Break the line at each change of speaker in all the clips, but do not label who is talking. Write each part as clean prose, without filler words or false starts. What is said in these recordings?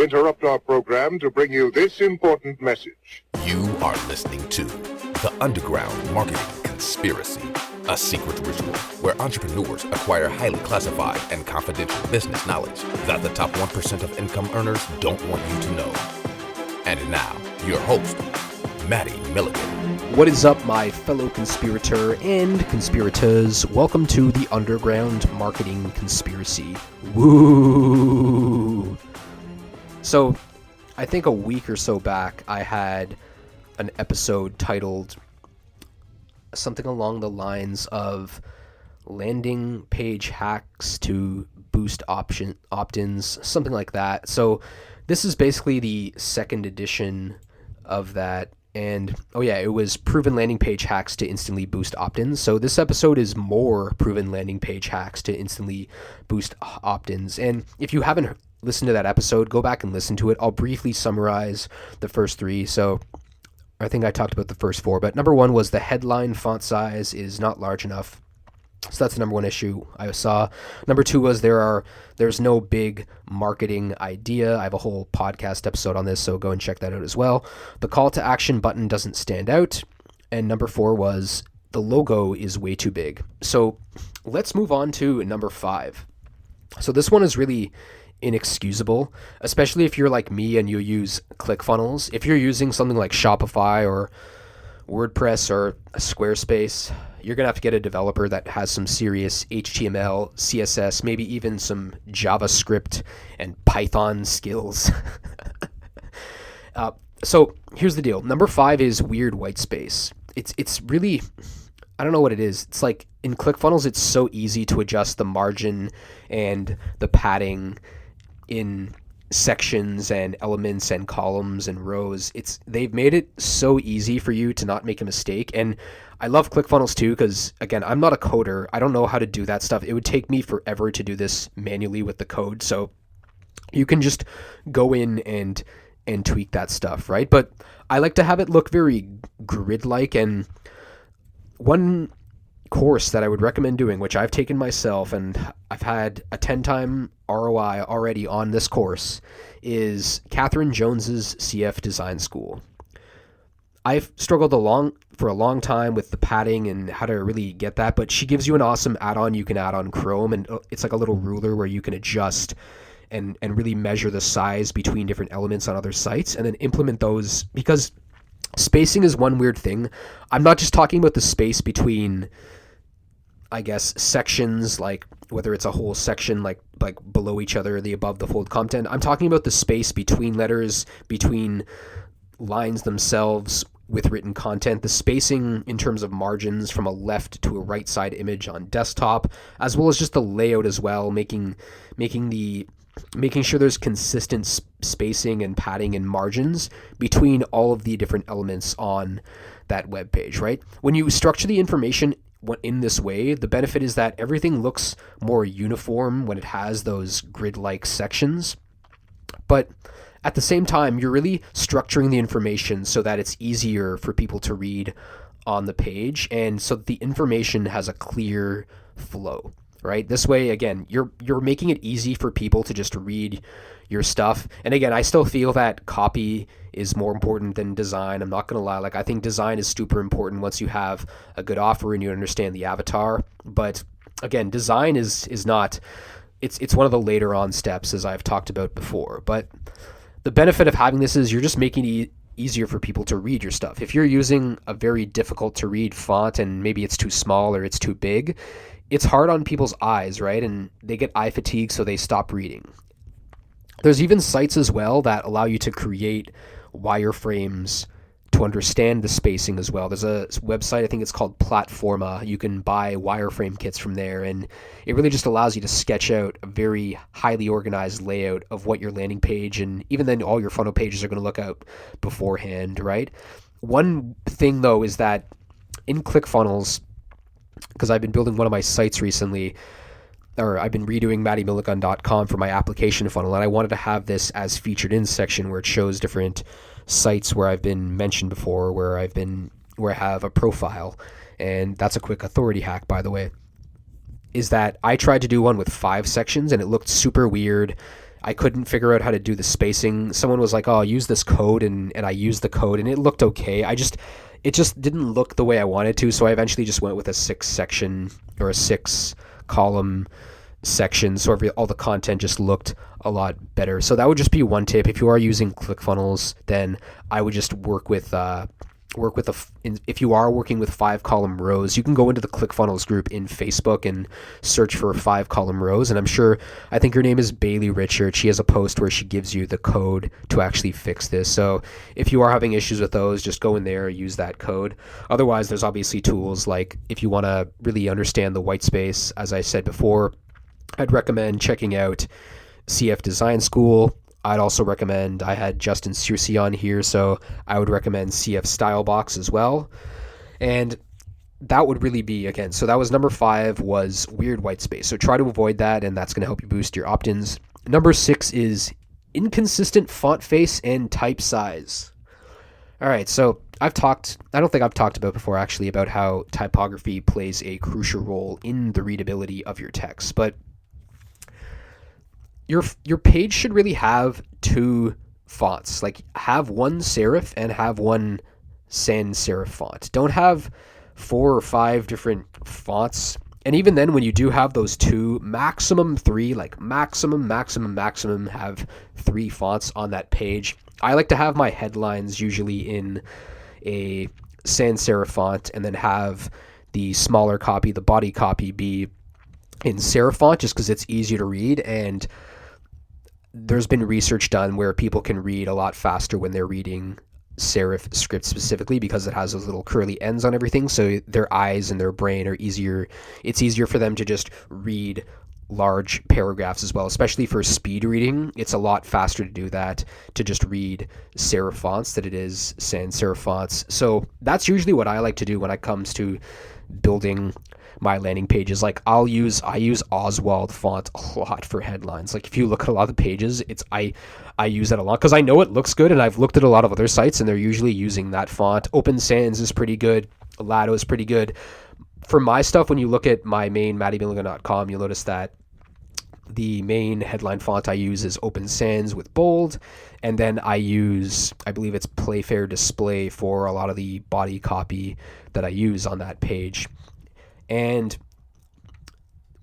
We interrupt our program to bring you this important message.
You are listening to The Underground Marketing Conspiracy, a secret ritual where entrepreneurs acquire highly classified and confidential business knowledge that the top 1% of income earners don't want you to know. And now, your host, Maddie Milligan.
What is up, my fellow conspirator and conspirators? Welcome to The Underground Marketing Conspiracy. Woo! So, I think a week or so back, I had an episode titled something along the lines of landing page hacks to boost opt-ins, something like that. So, this is basically the second edition of that. And it was proven landing page hacks to instantly boost opt-ins. So this episode is more proven landing page hacks to instantly boost opt-ins. And if you haven't listened to that episode, go back and listen to it. I'll briefly summarize the first three. So I think I talked about the first four, but number one was the headline font size is not large enough. So that's the number one issue I saw. Number two was there's no big marketing idea. I have a whole podcast episode on this, so go and check that out as well. The call to action button doesn't stand out. And number four was the logo is way too big. So let's move on to number five. So this one is really inexcusable, especially if you're like me and you use ClickFunnels. If you're using something like Shopify or WordPress or Squarespace, you're going to have to get a developer that has some serious HTML, CSS, maybe even some JavaScript and Python skills. So here's the deal. Number five is weird white space. It's really, I don't know what it is. It's like in ClickFunnels, it's so easy to adjust the margin and the padding in sections and elements and columns and rows. They've made it so easy for you to not make a mistake. And I love ClickFunnels too, because again, I'm not a coder. I don't know how to do that stuff. It would take me forever to do this manually with the code. So you can just go in and tweak that stuff, right? But I like to have it look very grid-like. And one course that I would recommend doing, which I've taken myself and I've had a 10-time ROI already on this course, is Catherine Jones's CF Design School. I've struggled for a long time with the padding and how to really get that, but she gives you an awesome add-on you can add on Chrome, and it's like a little ruler where you can adjust and really measure the size between different elements on other sites and then implement those, because spacing is one weird thing. I'm not just talking about the space between, I guess, sections, like whether it's a whole section like below each other, the above the fold content. I'm talking about the space between letters, between lines themselves with written content, the spacing in terms of margins from a left to a right side image on desktop, as well as just the layout as well, making sure there's consistent spacing and padding and margins between all of the different elements on that web page, right? When you structure the information in this way, the benefit is that everything looks more uniform when it has those grid-like sections. But at the same time, you're really structuring the information so that it's easier for people to read on the page, and so that the information has a clear flow, right? This way, again, you're making it easy for people to just read your stuff. And again, I still feel that copy is more important than design. I'm not going to lie. Like, I think design is super important once you have a good offer and you understand the avatar. But again, design is not, it's one of the later on steps, as I've talked about before. But the benefit of having this is you're just making it easier for people to read your stuff. If you're using a very difficult to read font and maybe it's too small or it's too big, it's hard on people's eyes, right? And they get eye fatigue, so they stop reading. There's even sites as well that allow you to create wireframes to understand the spacing as well. There's a website, I think it's called Platforma. You can buy wireframe kits from there, and it really just allows you to sketch out a very highly organized layout of what your landing page, and even then all your funnel pages are going to look out beforehand, right? One thing though is that in ClickFunnels, because I've been building one of my sites recently, or I've been redoing MaddieMilligan.com for my application funnel, and I wanted to have this as featured in section where it shows different sites where I've been mentioned before, where I have a profile. And that's a quick authority hack, by the way, is that I tried to do one with 5 sections and it looked super weird. I couldn't figure out how to do the spacing. Someone was like, oh, use this code, and I used the code, and it looked okay. It just didn't look the way I wanted to, so I eventually just went with a 6-section or a 6-column section, so all the content just looked a lot better. So that would just be one tip. If you are using ClickFunnels, then I would just if you are working with 5-column rows, you can go into the ClickFunnels group in Facebook and search for 5-column rows. And I think her name is Bailey Richard. She has a post where she gives you the code to actually fix this. So if you are having issues with those, just go in there, use that code. Otherwise, there's obviously tools like if you want to really understand the white space, as I said before, I'd recommend checking out CF Design School. I'd also recommend, I had Justin Searcy on here, so I would recommend CF Stylebox as well. And that would really be, again, so that was number 5 was weird white space. So try to avoid that, and that's going to help you boost your opt-ins. Number 6 is inconsistent font face and type size. All right, so I don't think I've talked about before actually about how typography plays a crucial role in the readability of your text, but your page should really have 2 fonts. Like, have one serif and have one sans serif font. Don't have 4 or 5 different fonts. And even then, when you do have those 2, maximum 3, like maximum have 3 fonts on that page. I like to have my headlines usually in a sans serif font, and then have the smaller copy, the body copy, be in serif font, just because it's easier to read. And there's been research done where people can read a lot faster when they're reading serif script specifically, because it has those little curly ends on everything, so their eyes and their brain are easier. It's easier for them to just read large paragraphs as well, especially for speed reading. It's a lot faster to do that, to just read serif fonts, than it is sans serif fonts. So that's usually what I like to do when it comes to building my landing pages. Like, I use Oswald font a lot for headlines. Like, if you look at a lot of the pages, I use that a lot because I know it looks good, and I've looked at a lot of other sites and they're usually using that font. Open Sans is pretty good. Lato is pretty good. For my stuff, when you look at my main mattymilligan.com, you'll notice that the main headline font I use is Open Sans with bold, and then I believe it's Playfair Display for a lot of the body copy that I use on that page. And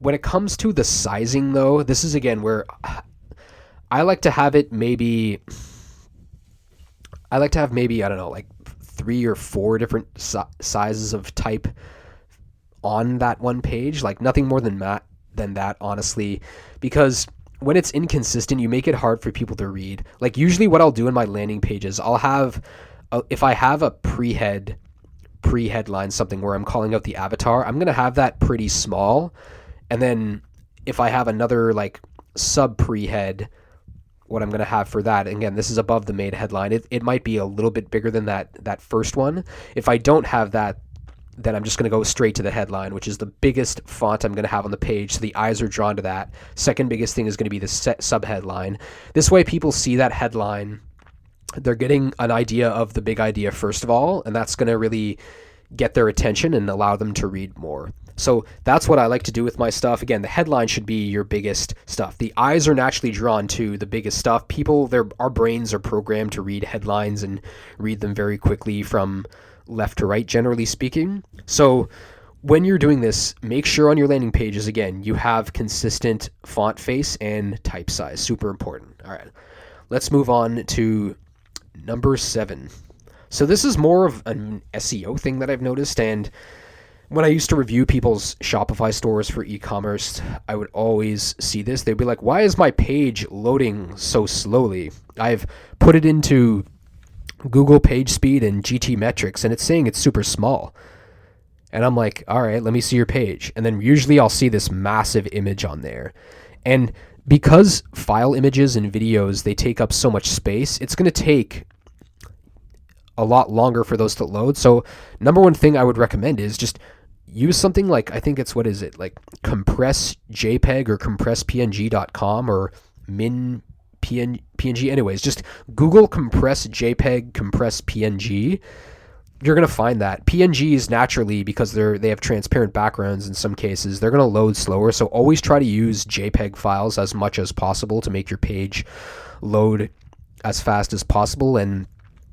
when it comes to the sizing, though, this is again where I like to have maybe, I don't know, like 3 or 4 different sizes of type on that one page. Like, nothing more than that, honestly, because when it's inconsistent, you make it hard for people to read. Like, usually what I'll do in my landing pages, I'll have, if I have a pre-headline, something where I'm calling out the avatar, I'm going to have that pretty small. And then if I have another like sub pre-head, what I'm going to have for that, again, this is above the main headline, it might be a little bit bigger than that first one. If I don't have that, then I'm just going to go straight to the headline, which is the biggest font I'm going to have on the page, so the eyes are drawn to that. Second biggest thing is going to be the sub-headline. This way people see that headline, they're getting an idea of the big idea first of all, and that's going to really get their attention and allow them to read more. So that's what I like to do with my stuff. Again, the headline should be your biggest stuff. The eyes are naturally drawn to the biggest stuff. Our brains are programmed to read headlines and read them very quickly from left to right, generally speaking. So when you're doing this, make sure on your landing pages, again, you have consistent font face and type size. Super important. All right, let's move on to number 7. So this is more of an SEO thing that I've noticed, and when I used to review people's Shopify stores for e-commerce, I would always see this. They'd be like, why is my page loading so slowly? I've put it into Google PageSpeed and GTmetrix, and it's saying it's super small. And I'm like, all right, let me see your page. And then usually I'll see this massive image on there. And because file images and videos, they take up so much space, it's going to take a lot longer for those to load. So number one thing I would recommend is just use something like, I think it's, like Compress JPEG or CompressPNG.com or PNG. Anyways, just Google Compress JPEG, Compress PNG. you're going to find that PNGs naturally, because they have transparent backgrounds in some cases, they're going to load slower. So always try to use JPEG files as much as possible to make your page load as fast as possible. And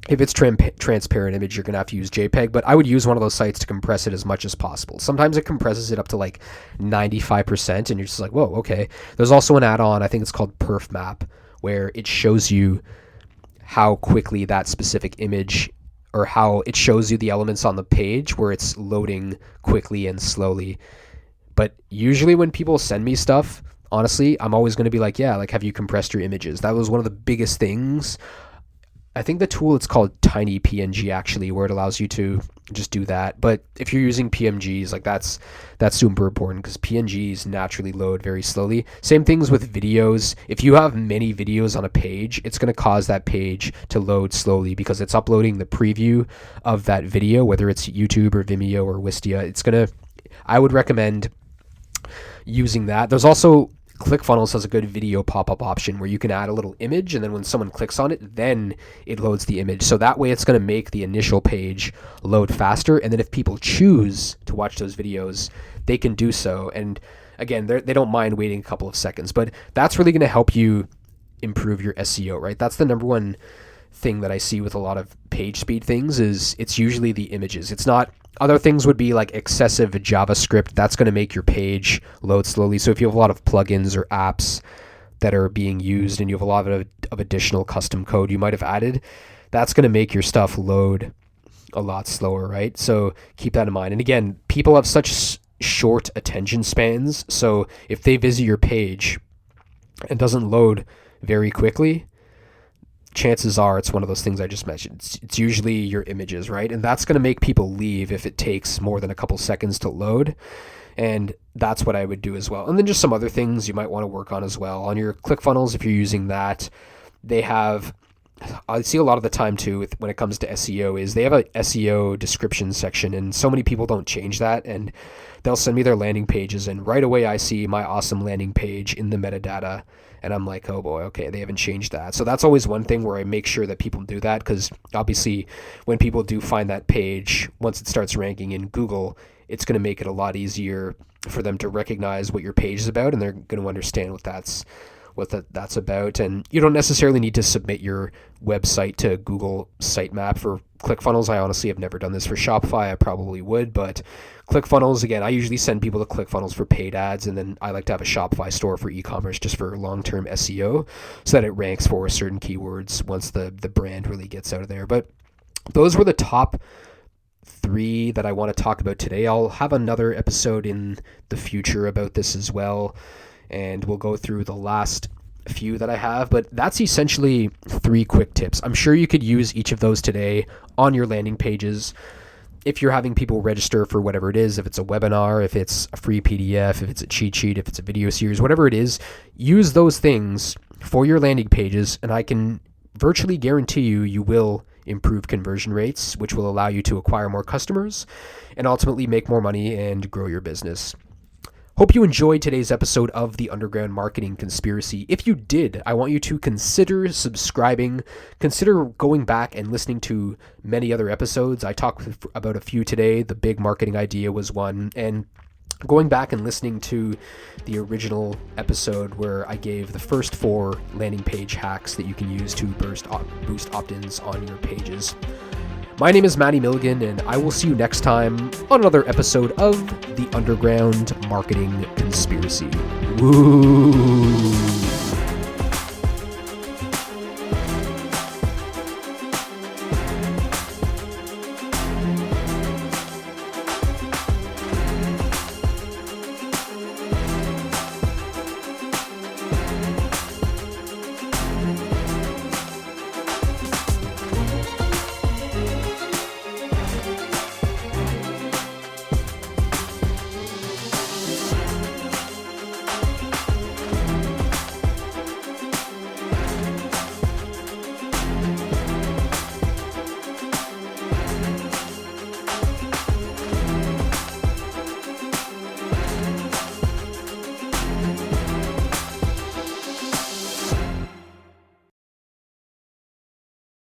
if it's transparent image, you're going to have to use JPEG, but I would use one of those sites to compress it as much as possible. Sometimes it compresses it up to like 95%, and you're just like, whoa, okay. There's also an add-on, I think it's called PerfMap, where it shows you how quickly that specific image, or how it shows you the elements on the page where it's loading quickly and slowly. But usually when people send me stuff, honestly, I'm always going to be like, yeah, like, have you compressed your images? That was one of the biggest things. I think the tool, it's called Tiny PNG actually, where it allows you to just do that. But if you're using PNGs, like that's super important, because PNGs naturally load very slowly. Same things with videos. If you have many videos on a page, it's going to cause that page to load slowly because it's uploading the preview of that video, whether it's YouTube or Vimeo or Wistia. I would recommend using that. There's also ClickFunnels has a good video pop-up option where you can add a little image, and then when someone clicks on it, then it loads the image. So that way it's going to make the initial page load faster, and then if people choose to watch those videos, they can do so. And again, they don't mind waiting a couple of seconds, but that's really going to help you improve your SEO, right? That's the number one thing that I see with a lot of page speed things, is it's usually the images. It's not. Other things would be like excessive JavaScript. That's going to make your page load slowly. So if you have a lot of plugins or apps that are being used and you have a lot of additional custom code you might have added, that's going to make your stuff load a lot slower, right? So keep that in mind. And again, people have such short attention spans. So if they visit your page and doesn't load very quickly, chances are it's one of those things I just mentioned. It's usually your images, right? And that's going to make people leave if it takes more than a couple seconds to load. And that's what I would do as well. And then just some other things you might want to work on as well. On your ClickFunnels, if you're using that, they have, I see a lot of the time too when it comes to SEO, is they have a SEO description section, and so many people don't change that, and they'll send me their landing pages, and right away I see my awesome landing page in the metadata, and I'm like, oh boy, okay, they haven't changed that. So that's always one thing where I make sure that people do that, because obviously when people do find that page, once it starts ranking in Google, it's going to make it a lot easier for them to recognize what your page is about, and they're going to understand what that's about. And you don't necessarily need to submit your website to Google Sitemap for ClickFunnels. I honestly have never done this for Shopify. I probably would, but ClickFunnels, again, I usually send people to ClickFunnels for paid ads, and then I like to have a Shopify store for e-commerce just for long-term SEO, so that it ranks for certain keywords once the brand really gets out of there. But those were the top 3 that I want to talk about today. I'll have another episode in the future about this as well, and we'll go through the last few that I have, but that's essentially 3 quick tips. I'm sure you could use each of those today on your landing pages. If you're having people register for whatever it is, if it's a webinar, if it's a free PDF, if it's a cheat sheet, if it's a video series, whatever it is, use those things for your landing pages, and I can virtually guarantee you will improve conversion rates, which will allow you to acquire more customers and ultimately make more money and grow your business. Hope you enjoyed today's episode of the Underground Marketing Conspiracy. If you did, I want you to consider subscribing, consider going back and listening to many other episodes. I talked about a few today. The big marketing idea was one, and going back and listening to the original episode where I gave the first 4 landing page hacks that you can use to boost opt-ins on your pages. My name is Matty Milligan, and I will see you next time on another episode of the Underground Marketing Conspiracy. Woo!